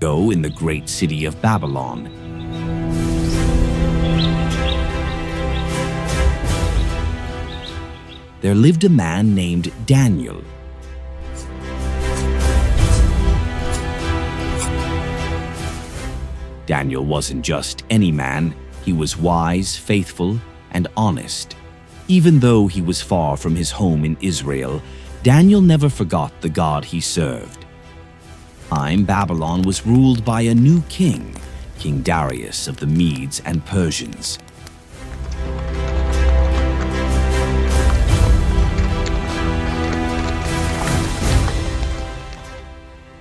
ago in the great city of Babylon. There lived a man named Daniel. Daniel wasn't just any man. He was wise, faithful, and honest. Even though he was far from his home in Israel, Daniel never forgot the God he served. Babylon was ruled by a new king, King Darius of the Medes and Persians.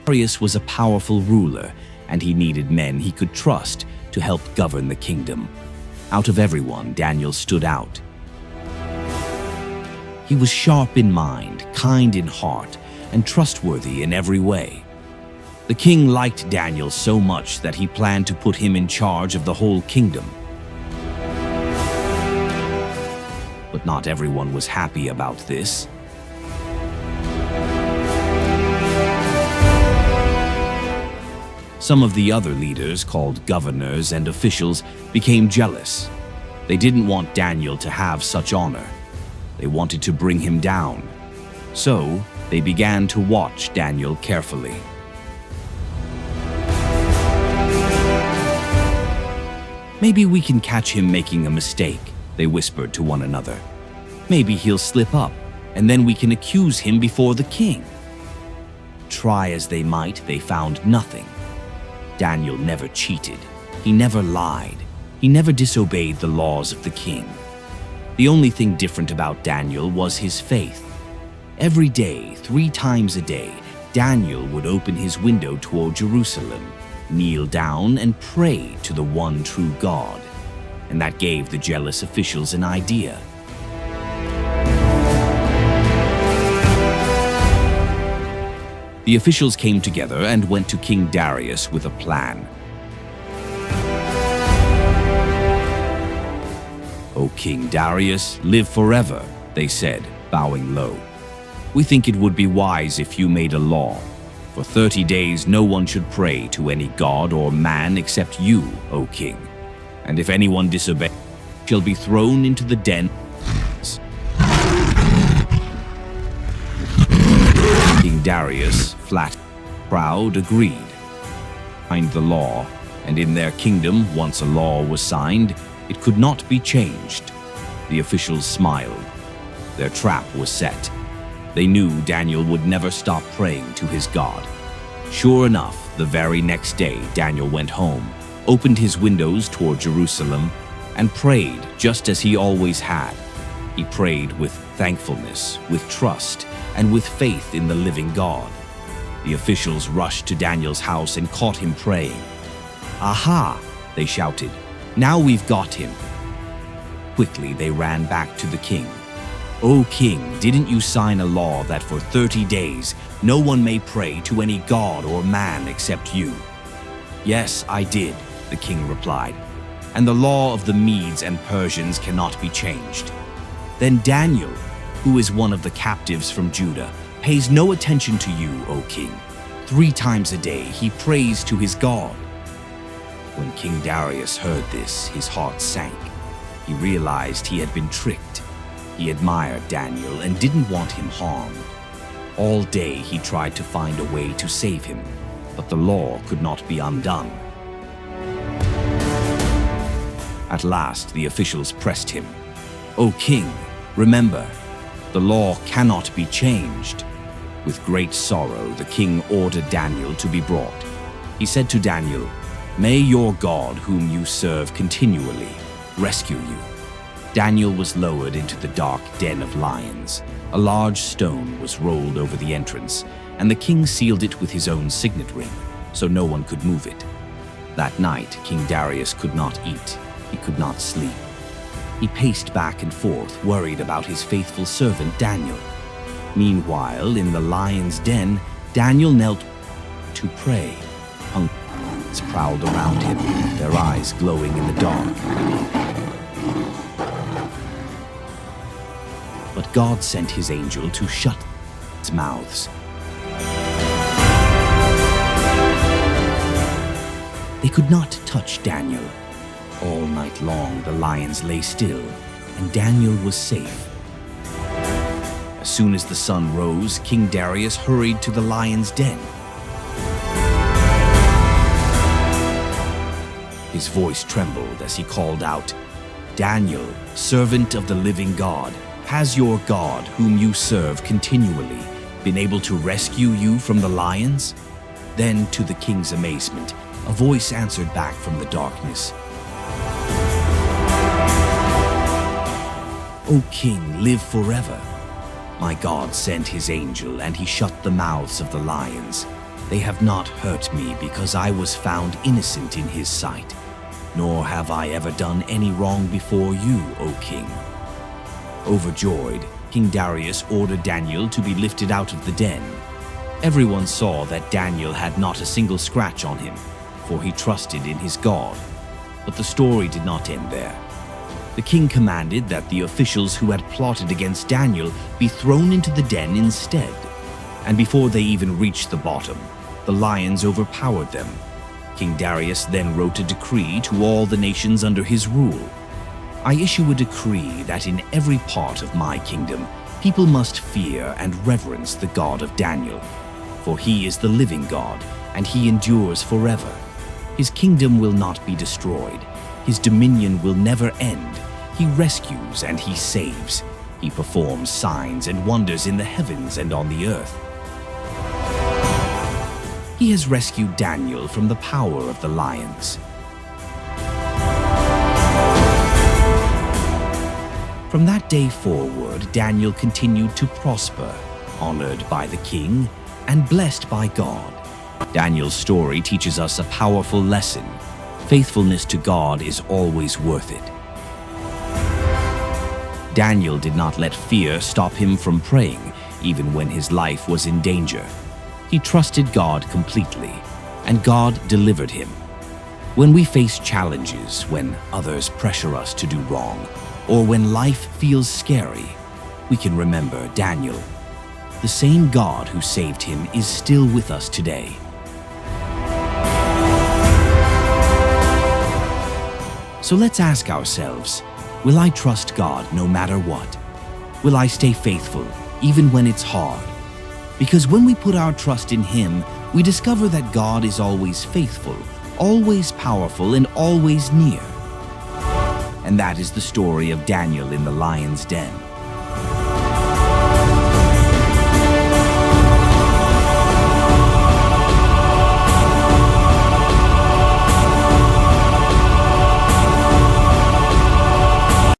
Darius was a powerful ruler, and he needed men he could trust to help govern the kingdom. Out of everyone, Daniel stood out. He was sharp in mind, kind in heart, and trustworthy in every way. The king liked Daniel so much that he planned to put him in charge of the whole kingdom. But not everyone was happy about this. Some of the other leaders, called governors and officials, became jealous. They didn't want Daniel to have such honor. They wanted to bring him down. So they began to watch Daniel carefully. "Maybe we can catch him making a mistake," they whispered to one another. "Maybe he'll slip up, and then we can accuse him before the king." Try as they might, they found nothing. Daniel never cheated. He never lied. He never disobeyed the laws of the king. The only thing different about Daniel was his faith. Every day, 3 times a day, Daniel would open his window toward Jerusalem, kneel down and pray to the one true God. And that gave the jealous officials an idea. The officials came together and went to King Darius with a plan. "O King Darius, live forever," they said, bowing low. "We think it would be wise if you made a law. For 30 days no one should pray to any god or man except you, O king. And if anyone disobeys, shall be thrown into the den." King Darius, flat, proud, agreed. Signed the law, and in their kingdom, once a law was signed, it could not be changed. The officials smiled. Their trap was set. They knew Daniel would never stop praying to his God. Sure enough, the very next day, Daniel went home, opened his windows toward Jerusalem, and prayed just as he always had. He prayed with thankfulness, with trust, and with faith in the living God. The officials rushed to Daniel's house and caught him praying. "Aha!" they shouted. "Now we've got him." Quickly, they ran back to the king. "O king, didn't you sign a law that for 30 days no one may pray to any god or man except you?" "Yes, I did," the king replied. "And the law of the Medes and Persians cannot be changed." "Then Daniel, who is one of the captives from Judah, pays no attention to you, O king. 3 times a day he prays to his God." When King Darius heard this, his heart sank. He realized he had been tricked. He admired Daniel and didn't want him harmed. All day he tried to find a way to save him, but the law could not be undone. At last, the officials pressed him. "O king, remember, the law cannot be changed." With great sorrow, the king ordered Daniel to be brought. He said to Daniel, "May your God, whom you serve continually, rescue you." Daniel was lowered into the dark den of lions. A large stone was rolled over the entrance, and the king sealed it with his own signet ring, so no one could move it. That night, King Darius could not eat. He could not sleep. He paced back and forth, worried about his faithful servant Daniel. Meanwhile, in the lion's den, Daniel knelt to pray. Hunks prowled around him, their eyes glowing in the dark. But God sent his angel to shut its mouths. They could not touch Daniel. All night long the lions lay still, and Daniel was safe. As soon as the sun rose, King Darius hurried to the lion's den. His voice trembled as he called out, "Daniel, servant of the living God, has your God, whom you serve continually, been able to rescue you from the lions?" Then, to the king's amazement, a voice answered back from the darkness, "O king, live forever. My God sent his angel, and he shut the mouths of the lions. They have not hurt me because I was found innocent in his sight, nor have I ever done any wrong before you, O king." Overjoyed, King Darius ordered Daniel to be lifted out of the den. Everyone saw that Daniel had not a single scratch on him, for he trusted in his God. But the story did not end there. The king commanded that the officials who had plotted against Daniel be thrown into the den instead. And before they even reached the bottom, the lions overpowered them. King Darius then wrote a decree to all the nations under his rule. "I issue a decree that in every part of my kingdom, people must fear and reverence the God of Daniel. For he is the living God, and he endures forever. His kingdom will not be destroyed. His dominion will never end. He rescues and he saves. He performs signs and wonders in the heavens and on the earth. He has rescued Daniel from the power of the lions." From that day forward, Daniel continued to prosper, honored by the king and blessed by God. Daniel's story teaches us a powerful lesson. Faithfulness to God is always worth it. Daniel did not let fear stop him from praying, even when his life was in danger. He trusted God completely, and God delivered him. When we face challenges, when others pressure us to do wrong, or when life feels scary, we can remember Daniel. The same God who saved him is still with us today. So let's ask ourselves, will I trust God no matter what? Will I stay faithful even when it's hard? Because when we put our trust in Him, we discover that God is always faithful, always powerful, and always near. And that is the story of Daniel in the lion's den.